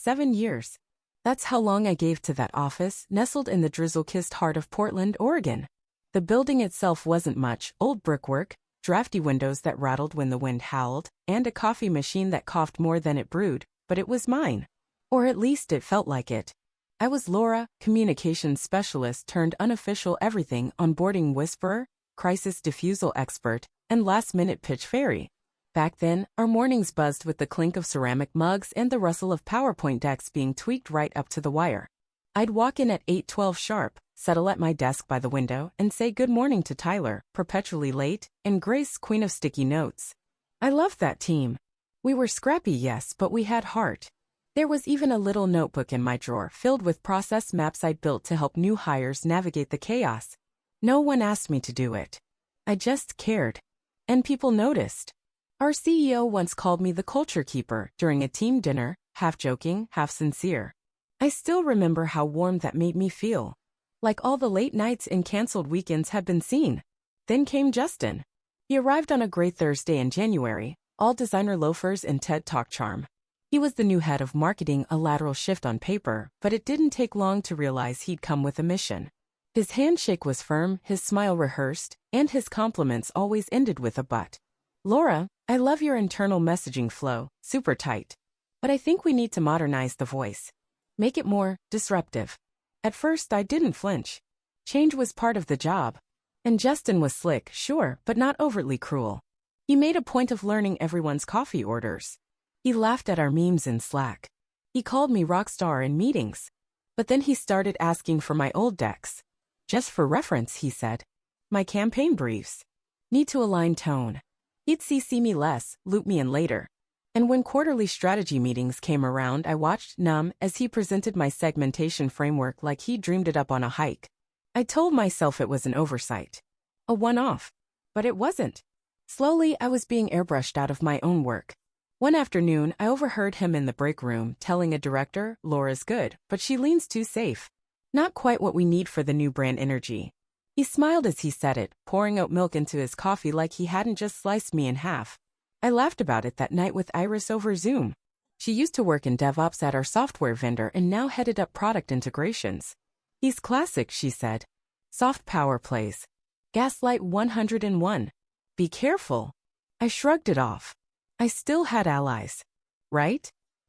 7 years. That's how long I gave to that office, nestled in the drizzle-kissed heart of Portland, Oregon. The building itself wasn't much: old brickwork, drafty windows that rattled when the wind howled, and a coffee machine that coughed more than it brewed, but it was mine. Or at least it felt like it. I was Laura, communications specialist turned unofficial everything onboarding whisperer, crisis diffusal expert, and last-minute pitch fairy. Back then, our mornings buzzed with the clink of ceramic mugs and the rustle of PowerPoint decks being tweaked right up to the wire. I'd walk in at 8:12 sharp, settle at my desk by the window, and say good morning to Tyler, perpetually late, and Grace, queen of sticky notes. I loved that team. We were scrappy, yes, but we had heart. There was even a little notebook in my drawer filled with process maps I'd built to help new hires navigate the chaos. No one asked me to do it. I just cared. And people noticed. Our CEO once called me the culture keeper during a team dinner, half joking, half sincere. I still remember how warm that made me feel. Like all the late nights and canceled weekends had been seen. Then came Justin. He arrived on a gray Thursday in January, all designer loafers and TED Talk charm. He was the new head of marketing, a lateral shift on paper, but it didn't take long to realize he'd come with a mission. His handshake was firm, his smile rehearsed, and his compliments always ended with a but. Laura, I love your internal messaging flow, super tight. But I think we need to modernize the voice. Make it more disruptive. At first, I didn't flinch. Change was part of the job. And Justin was slick, sure, but not overtly cruel. He made a point of learning everyone's coffee orders. He laughed at our memes in Slack. He called me rock star in meetings. But then he started asking for my old decks. Just for reference, he said. My campaign briefs. Need to align tone. He'd CC me less, loop me in later. And when quarterly strategy meetings came around, I watched numb as he presented my segmentation framework like he dreamed it up on a hike. I told myself it was an oversight. A one-off. But it wasn't. Slowly, I was being airbrushed out of my own work. One afternoon, I overheard him in the break room telling a director, Laura's good, but she leans too safe. Not quite what we need for the new brand energy. He smiled as he said it, pouring oat milk into his coffee like he hadn't just sliced me in half. I laughed about it that night with Iris over Zoom. She used to work in DevOps at our software vendor and now headed up product integrations. He's classic, she said. Soft power plays. Gaslight 101. Be careful. I shrugged it off. I still had allies. Right?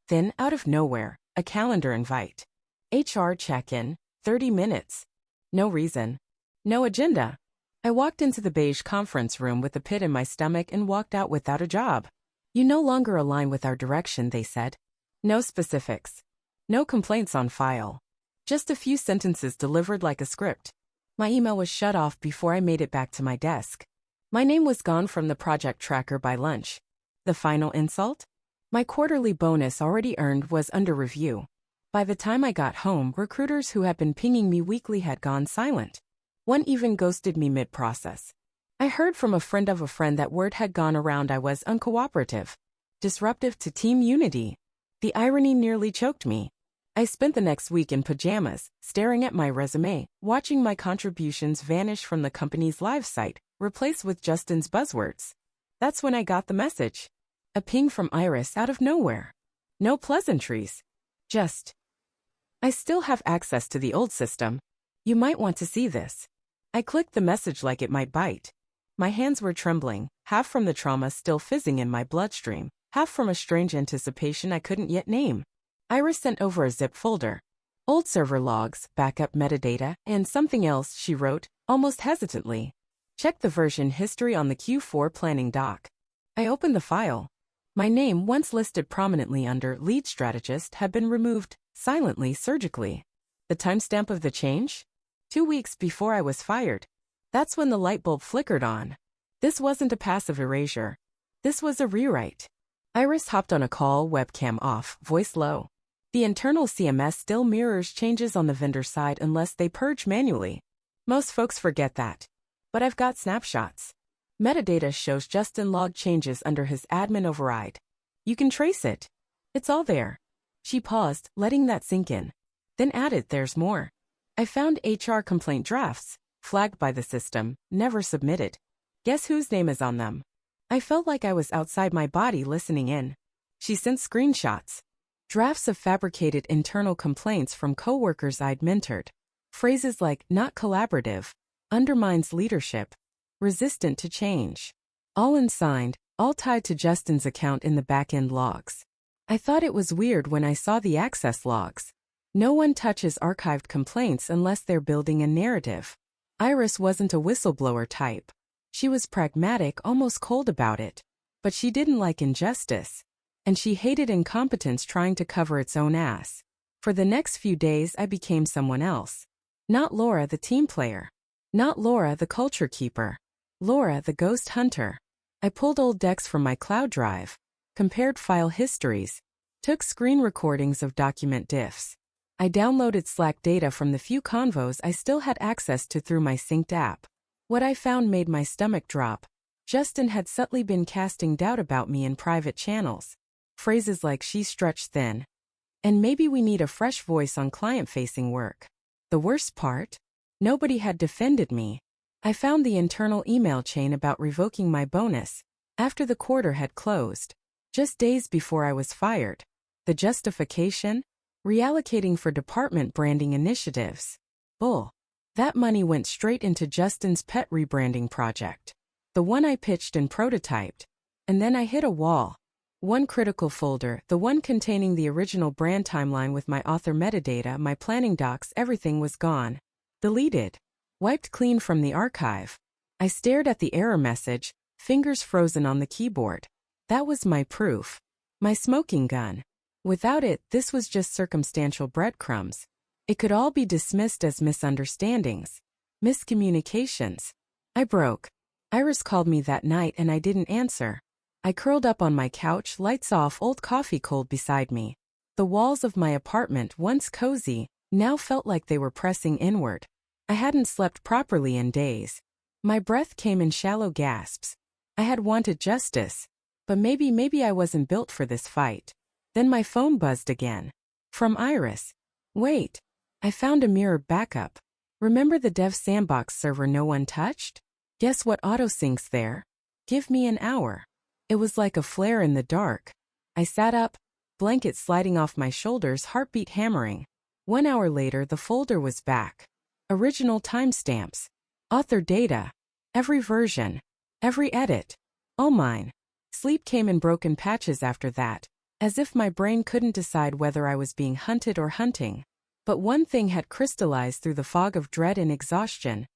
Then, out of nowhere, a calendar invite. HR check-in, 30 minutes. No reason. No agenda. I walked into the beige conference room with a pit in my stomach and walked out without a job. You no longer align with our direction, they said. No specifics. No complaints on file. Just a few sentences delivered like a script. My email was shut off before I made it back to my desk. My name was gone from the project tracker by lunch. The final insult? My quarterly bonus already earned was under review. By the time I got home, recruiters who had been pinging me weekly had gone silent. One even ghosted me mid-process. I heard from a friend of a friend that word had gone around I was uncooperative, disruptive to team unity. The irony nearly choked me. I spent the next week in pajamas, staring at my resume, watching my contributions vanish from the company's live site, replaced with Justin's buzzwords. That's when I got the message. A ping from Iris out of nowhere. No pleasantries. Just. I still have access to the old system. You might want to see this. I clicked the message like it might bite. My hands were trembling, half from the trauma still fizzing in my bloodstream, half from a strange anticipation I couldn't yet name. Iris sent over a zip folder. Old server logs, backup metadata, and something else, she wrote, almost hesitantly. Check the version history on the Q4 planning doc. I opened the file. My name, once listed prominently under lead strategist, had been removed, silently, surgically. The timestamp of the change? 2 weeks before I was fired. That's when the light bulb flickered on. This wasn't a passive erasure. This was a rewrite. Iris hopped on a call, webcam off, voice low. The internal CMS still mirrors changes on the vendor side unless they purge manually. Most folks forget that. But I've got snapshots. Metadata shows Justin logged changes under his admin override. You can trace it. It's all there. She paused, letting that sink in. Then added, there's more. I found HR complaint drafts, flagged by the system, never submitted. Guess whose name is on them? I felt like I was outside my body listening in. She sent screenshots. Drafts of fabricated internal complaints from coworkers I'd mentored. Phrases like not collaborative, undermines leadership, resistant to change. All unsigned, all tied to Justin's account in the back-end logs. I thought it was weird when I saw the access logs. No one touches archived complaints unless they're building a narrative. Iris wasn't a whistleblower type. She was pragmatic, almost cold about it. But she didn't like injustice. And she hated incompetence trying to cover its own ass. For the next few days I became someone else. Not Laura the team player. Not Laura the culture keeper. Laura the ghost hunter. I pulled old decks from my cloud drive, compared file histories, took screen recordings of document diffs. I downloaded Slack data from the few convos I still had access to through my synced app. What I found made my stomach drop. Justin had subtly been casting doubt about me in private channels. Phrases like she's stretched thin. And maybe we need a fresh voice on client-facing work. The worst part? Nobody had defended me. I found the internal email chain about revoking my bonus after the quarter had closed, just days before I was fired. The justification? Reallocating for department branding initiatives. Bull. That money went straight into Justin's pet rebranding project. The one I pitched and prototyped. And then I hit a wall. One critical folder, the one containing the original brand timeline with my author metadata, my planning docs, everything was gone. Deleted. Wiped clean from the archive. I stared at the error message, fingers frozen on the keyboard. That was my proof. My smoking gun. Without it, this was just circumstantial breadcrumbs. It could all be dismissed as misunderstandings. Miscommunications. I broke. Iris called me that night and I didn't answer. I curled up on my couch, lights off, old coffee cold beside me. The walls of my apartment, once cozy, now felt like they were pressing inward. I hadn't slept properly in days. My breath came in shallow gasps. I had wanted justice. But maybe I wasn't built for this fight. Then my phone buzzed again. From Iris. Wait. I found a mirror backup. Remember the dev sandbox server no one touched? Guess what autosyncs there? Give me an hour. It was like a flare in the dark. I sat up, blanket sliding off my shoulders, heartbeat hammering. 1 hour later, the folder was back. Original timestamps. Author data. Every version. Every edit. All mine. Sleep came in broken patches after that, as if my brain couldn't decide whether I was being hunted or hunting. But one thing had crystallized through the fog of dread and exhaustion.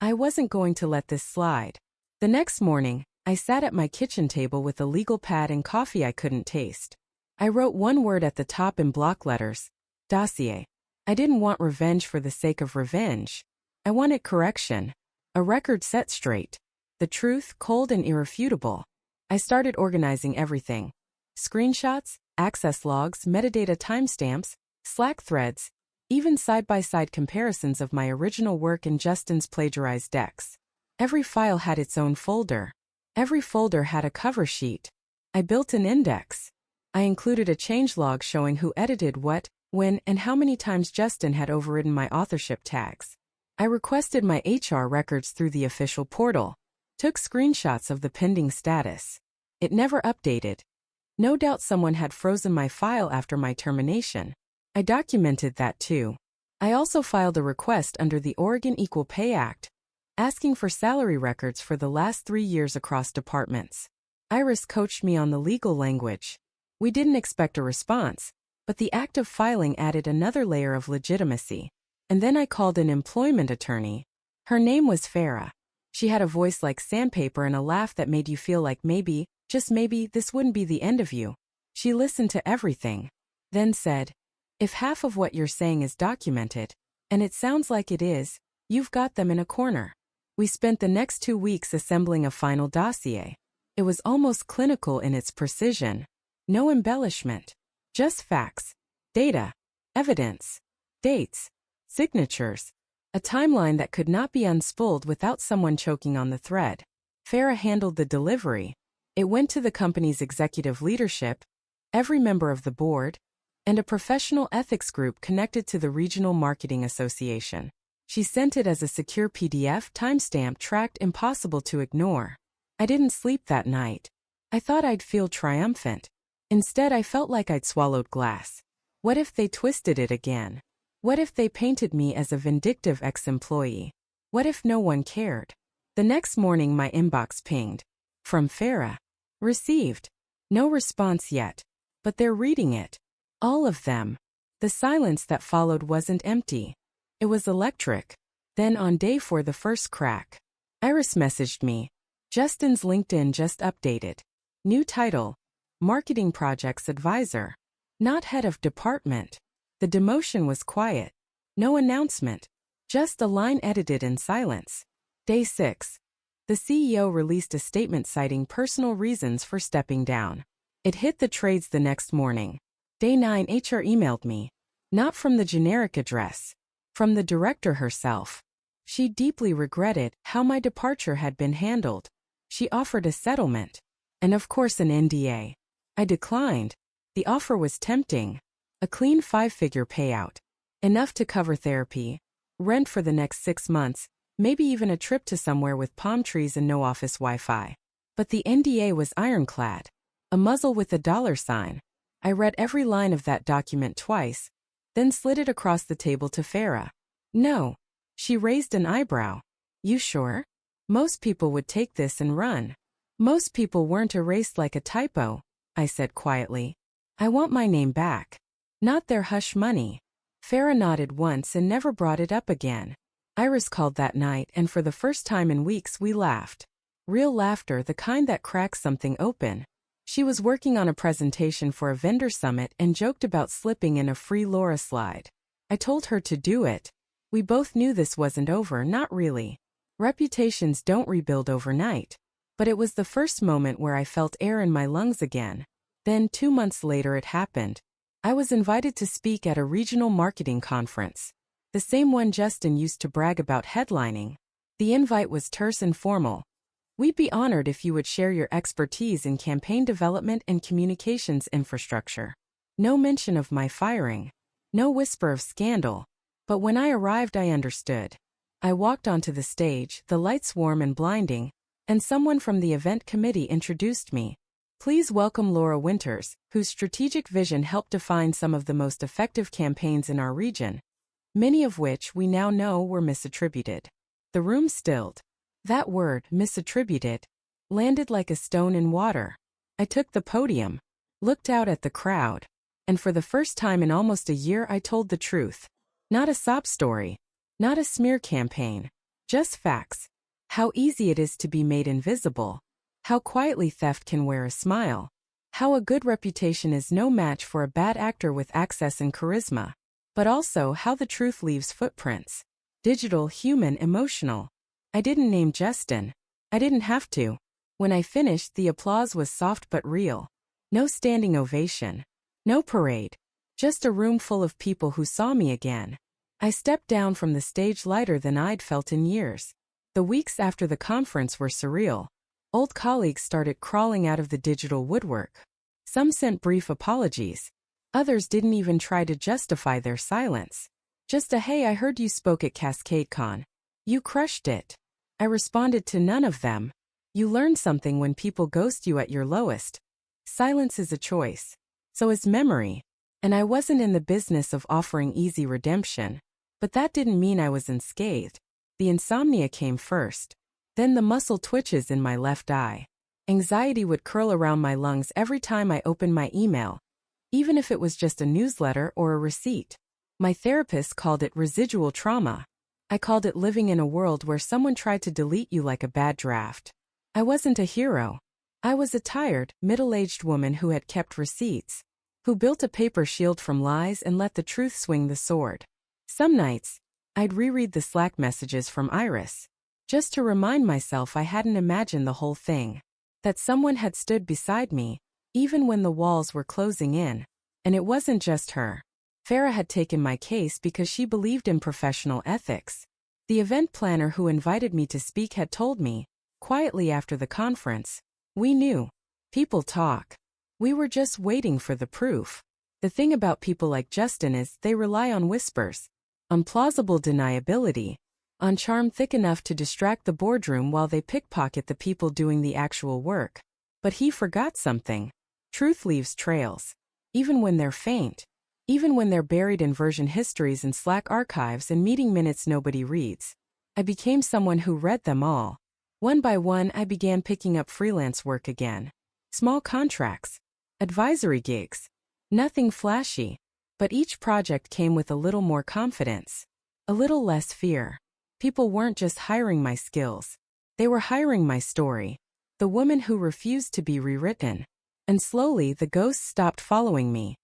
I wasn't going to let this slide. The next morning, I sat at my kitchen table with a legal pad and coffee I couldn't taste. I wrote one word at the top in block letters. Dossier. I didn't want revenge for the sake of revenge. I wanted correction. A record set straight. The truth, cold and irrefutable. I started organizing everything. Screenshots, access logs, metadata timestamps, Slack threads, even side-by-side comparisons of my original work and Justin's plagiarized decks. Every file had its own folder. Every folder had a cover sheet. I built an index. I included a changelog showing who edited what, when, and how many times Justin had overridden my authorship tags. I requested my HR records through the official portal. Took screenshots of the pending status. It never updated. No doubt someone had frozen my file after my termination. I documented that too. I also filed a request under the Oregon Equal Pay Act, asking for salary records for the last 3 years across departments. Iris coached me on the legal language. We didn't expect a response, but the act of filing added another layer of legitimacy. And then I called an employment attorney. Her name was Farah. She had a voice like sandpaper and a laugh that made you feel like maybe, just maybe, this wouldn't be the end of you. She listened to everything. Then said, if half of what you're saying is documented, and it sounds like it is, you've got them in a corner. We spent the next 2 weeks assembling a final dossier. It was almost clinical in its precision. No embellishment. Just facts. Data. Evidence. Dates. Signatures. A timeline that could not be unspooled without someone choking on the thread. Farah handled the delivery. It went to the company's executive leadership, every member of the board, and a professional ethics group connected to the Regional Marketing Association. She sent it as a secure PDF, timestamp tracked, impossible to ignore. I didn't sleep that night. I thought I'd feel triumphant. Instead, I felt like I'd swallowed glass. What if they twisted it again? What if they painted me as a vindictive ex-employee? What if no one cared? The next morning my inbox pinged. From Farah. Received. No response yet. But they're reading it. All of them. The silence that followed wasn't empty. It was electric. Then on day 4, the first crack. Iris messaged me. Justin's LinkedIn just updated. New title. Marketing Projects Advisor. Not head of department. The demotion was quiet. No announcement. Just a line edited in silence. Day 6. The CEO released a statement citing personal reasons for stepping down. It hit the trades the next morning. Day 9, HR emailed me. Not from the generic address. From the director herself. She deeply regretted how my departure had been handled. She offered a settlement. And of course an NDA. I declined. The offer was tempting. A clean 5-figure payout. Enough to cover therapy, rent for the next 6 months, maybe even a trip to somewhere with palm trees and no office Wi-Fi. But the NDA was ironclad. A muzzle with a $sign. I read every line of that document twice, then slid it across the table to Farah. No. She raised an eyebrow. You sure? Most people would take this and run. Most people weren't erased like a typo, I said quietly. I want my name back. Not their hush money. Farah nodded once and never brought it up again. Iris called that night, and for the first time in weeks we laughed. Real laughter, the kind that cracks something open. She was working on a presentation for a vendor summit and joked about slipping in a free Laura slide. I told her to do it. We both knew this wasn't over, not really. Reputations don't rebuild overnight. But it was the first moment where I felt air in my lungs again. Then 2 months later it happened. I was invited to speak at a regional marketing conference. The same one Justin used to brag about headlining. The invite was terse and formal. We'd be honored if you would share your expertise in campaign development and communications infrastructure. No mention of my firing. No whisper of scandal. But when I arrived, I understood. I walked onto the stage, the lights warm and blinding, and someone from the event committee introduced me. Please welcome Laura Winters, whose strategic vision helped define some of the most effective campaigns in our region, many of which we now know were misattributed. The room stilled. That word, misattributed, landed like a stone in water. I took the podium, looked out at the crowd, and for the first time in almost a year I told the truth. Not a sob story, not a smear campaign, just facts. How easy it is to be made invisible. How quietly theft can wear a smile. How a good reputation is no match for a bad actor with access and charisma. But also how the truth leaves footprints. Digital, human, emotional. I didn't name Justin. I didn't have to. When I finished, the applause was soft but real. No standing ovation. No parade. Just a room full of people who saw me again. I stepped down from the stage lighter than I'd felt in years. The weeks after the conference were surreal. Old colleagues started crawling out of the digital woodwork. Some sent brief apologies. Others didn't even try to justify their silence. Just a "Hey, I heard you spoke at CascadeCon. You crushed it." I responded to none of them. You learn something when people ghost you at your lowest. Silence is a choice. So is memory. And I wasn't in the business of offering easy redemption. But that didn't mean I was unscathed. The insomnia came first. Then the muscle twitches in my left eye. Anxiety would curl around my lungs every time I opened my email, even if it was just a newsletter or a receipt. My therapist called it residual trauma. I called it living in a world where someone tried to delete you like a bad draft. I wasn't a hero. I was a tired, middle-aged woman who had kept receipts, who built a paper shield from lies and let the truth swing the sword. Some nights, I'd reread the Slack messages from Iris, just to remind myself I hadn't imagined the whole thing, that someone had stood beside me, even when the walls were closing in. And it wasn't just her. Farah had taken my case because she believed in professional ethics. The event planner who invited me to speak had told me, quietly after the conference, we knew. People talk. We were just waiting for the proof. The thing about people like Justin is they rely on whispers, on plausible deniability, on charm thick enough to distract the boardroom while they pickpocket the people doing the actual work. But he forgot something. Truth leaves trails. Even when they're faint. Even when they're buried in version histories and Slack archives and meeting minutes nobody reads. I became someone who read them all. One by one, I began picking up freelance work again. Small contracts. Advisory gigs. Nothing flashy. But each project came with a little more confidence. A little less fear. People weren't just hiring my skills. They were hiring my story. The woman who refused to be rewritten. And slowly, the ghosts stopped following me.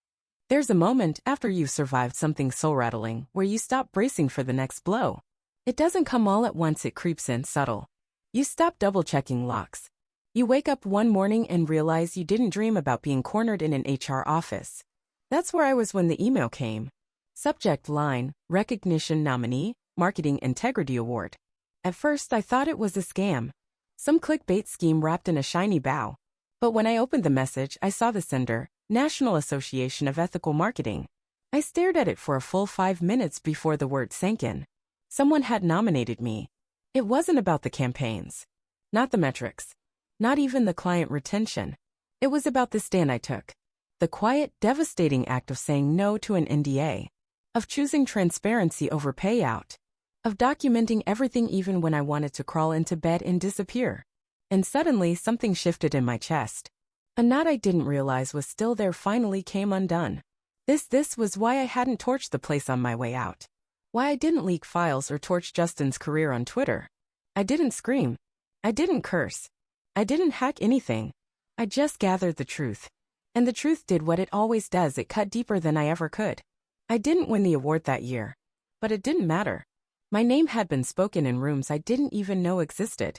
There's a moment after you've survived something soul-rattling where you stop bracing for the next blow. It doesn't come all at once, it creeps in subtle. You stop double-checking locks. You wake up one morning and realize you didn't dream about being cornered in an HR office. That's where I was when the email came. Subject line, recognition nominee, Marketing Integrity Award. At first, I thought it was a scam. Some clickbait scheme wrapped in a shiny bow. But when I opened the message, I saw the sender, National Association of Ethical Marketing. I stared at it for a full 5 minutes before the word sank in. Someone had nominated me. It wasn't about the campaigns. Not the metrics. Not even the client retention. It was about the stand I took. The quiet, devastating act of saying no to an NDA. Of choosing transparency over payout. Of documenting everything even when I wanted to crawl into bed and disappear. And suddenly something shifted in my chest. A knot I didn't realize was still there finally came undone. This was why I hadn't torched the place on my way out. Why I didn't leak files or torch Justin's career on Twitter. I didn't scream. I didn't curse. I didn't hack anything. I just gathered the truth. And the truth did what it always does, it cut deeper than I ever could. I didn't win the award that year. But it didn't matter. My name had been spoken in rooms I didn't even know existed.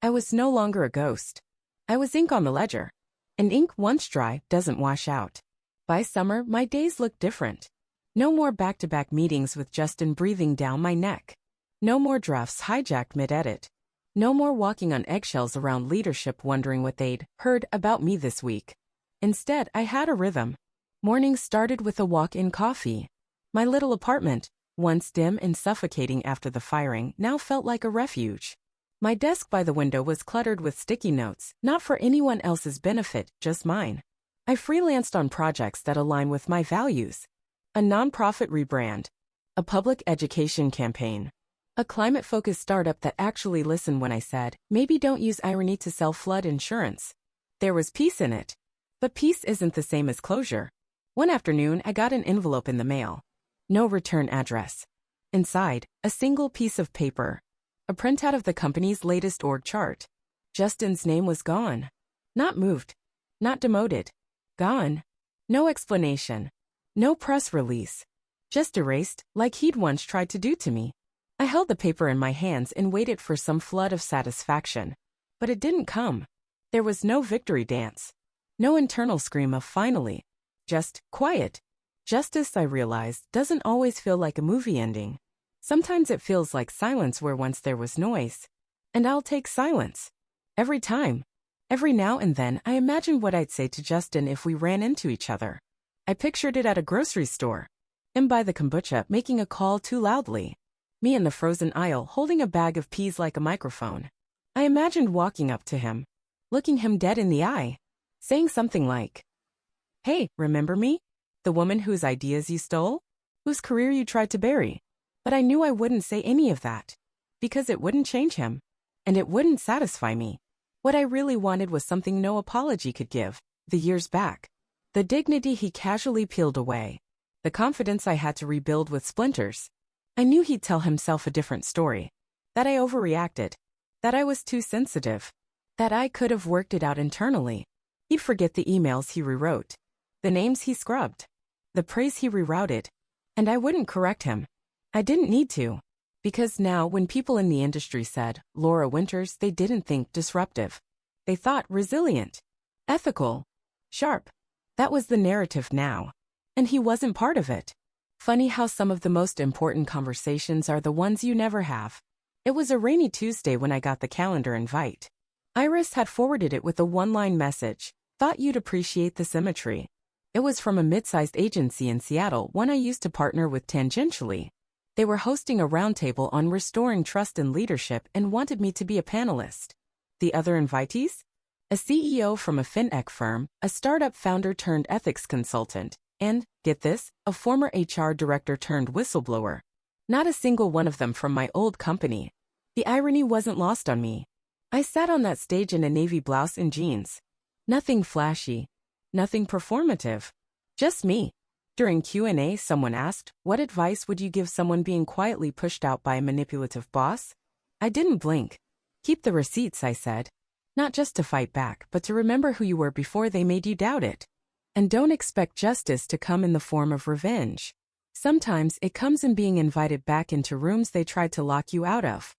I was no longer a ghost. I was ink on the ledger. And ink once dry doesn't wash out. By summer, my days looked different. No more back-to-back meetings with Justin breathing down my neck. No more drafts hijacked mid-edit. No more walking on eggshells around leadership wondering what they'd heard about me this week. Instead, I had a rhythm. Mornings started with a walk-in coffee. My little apartment, once dim and suffocating after the firing, now felt like a refuge. My desk by the window was cluttered with sticky notes, not for anyone else's benefit, just mine. I freelanced on projects that align with my values. A nonprofit rebrand. A public education campaign. A climate-focused startup that actually listened when I said, maybe don't use irony to sell flood insurance. There was peace in it. But peace isn't the same as closure. One afternoon, I got an envelope in the mail. No return address. Inside, a single piece of paper. A printout of the company's latest org chart. Justin's name was gone. Not moved. Not demoted. Gone. No explanation. No press release. Just erased, like he'd once tried to do to me. I held the paper in my hands and waited for some flood of satisfaction. But it didn't come. There was no victory dance. No internal scream of finally. Just quiet. Justice, I realized, doesn't always feel like a movie ending. Sometimes it feels like silence where once there was noise. And I'll take silence. Every time. Every now and then, I imagine what I'd say to Justin if we ran into each other. I pictured it at a grocery store. Him by the kombucha making a call too loudly. Me in the frozen aisle holding a bag of peas like a microphone. I imagined walking up to him. Looking him dead in the eye. Saying something like, "Hey, remember me? The woman whose ideas you stole? Whose career you tried to bury?" But I knew I wouldn't say any of that. Because it wouldn't change him. And it wouldn't satisfy me. What I really wanted was something no apology could give. The years back. The dignity he casually peeled away. The confidence I had to rebuild with splinters. I knew he'd tell himself a different story. That I overreacted. That I was too sensitive. That I could have worked it out internally. He'd forget the emails he rewrote. The names he scrubbed. The praise he rerouted. And I wouldn't correct him. I didn't need to. Because now, when people in the industry said, Laura Winters, they didn't think disruptive. They thought resilient. Ethical. Sharp. That was the narrative now. And he wasn't part of it. Funny how some of the most important conversations are the ones you never have. It was a rainy Tuesday when I got the calendar invite. Iris had forwarded it with a one-line message. Thought you'd appreciate the symmetry. It was from a mid-sized agency in Seattle, one I used to partner with tangentially. They were hosting a roundtable on restoring trust in leadership and wanted me to be a panelist. The other invitees? a CEO from a fintech firm, a startup founder turned ethics consultant, and, get this, a former HR director turned whistleblower. Not a single one of them from my old company. The irony wasn't lost on me. I sat on that stage in a navy blouse and jeans. Nothing flashy. Nothing performative. Just me. During Q&A, someone asked, "What advice would you give someone being quietly pushed out by a manipulative boss?" I didn't blink. "Keep the receipts," I said. Not just to fight back, but to remember who you were before they made you doubt it. And don't expect justice to come in the form of revenge. Sometimes it comes in being invited back into rooms they tried to lock you out of.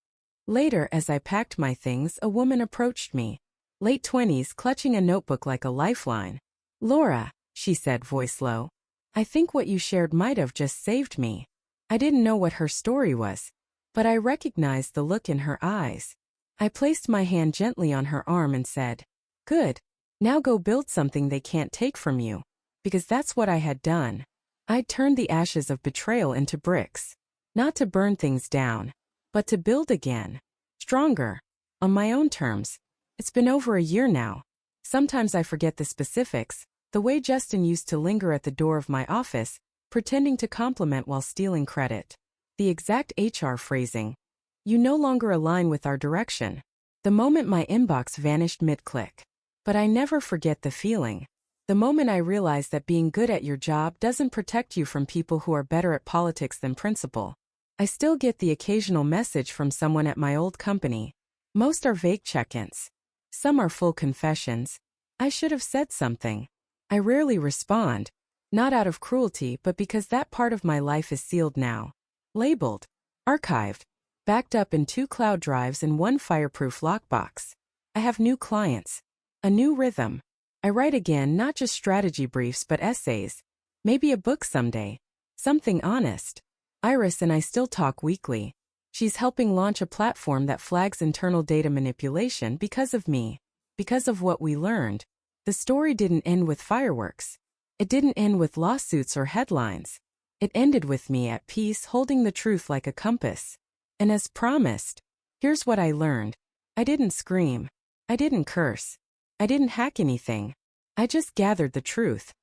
Later, as I packed my things, a woman approached me. Late 20s, clutching a notebook like a lifeline. "Laura," she said, voice low. "I think what you shared might have just saved me." I didn't know what her story was, but I recognized the look in her eyes. I placed my hand gently on her arm and said, "Good. Now go build something they can't take from you." Because that's what I had done. I'd turned the ashes of betrayal into bricks. Not to burn things down, but to build again. Stronger. On my own terms. It's been over a year now. Sometimes I forget the specifics, the way Justin used to linger at the door of my office, pretending to compliment while stealing credit. The exact HR phrasing. "You no longer align with our direction." The moment my inbox vanished mid-click. But I never forget the feeling. The moment I realized that being good at your job doesn't protect you from people who are better at politics than principle. I still get the occasional message from someone at my old company. Most are vague check-ins. Some are full confessions. I should have said something. I rarely respond. Not out of cruelty, but because that part of my life is sealed now. Labeled. Archived. Backed up in 2 cloud drives and 1 fireproof lockbox. I have new clients. A new rhythm. I write again, not just strategy briefs but essays. Maybe a book someday. Something honest. Iris and I still talk weekly. She's helping launch a platform that flags internal data manipulation because of me. Because of what we learned. The story didn't end with fireworks. It didn't end with lawsuits or headlines. It ended with me at peace, holding the truth like a compass. And as promised, here's what I learned. I didn't scream. I didn't curse. I didn't hack anything. I just gathered the truth.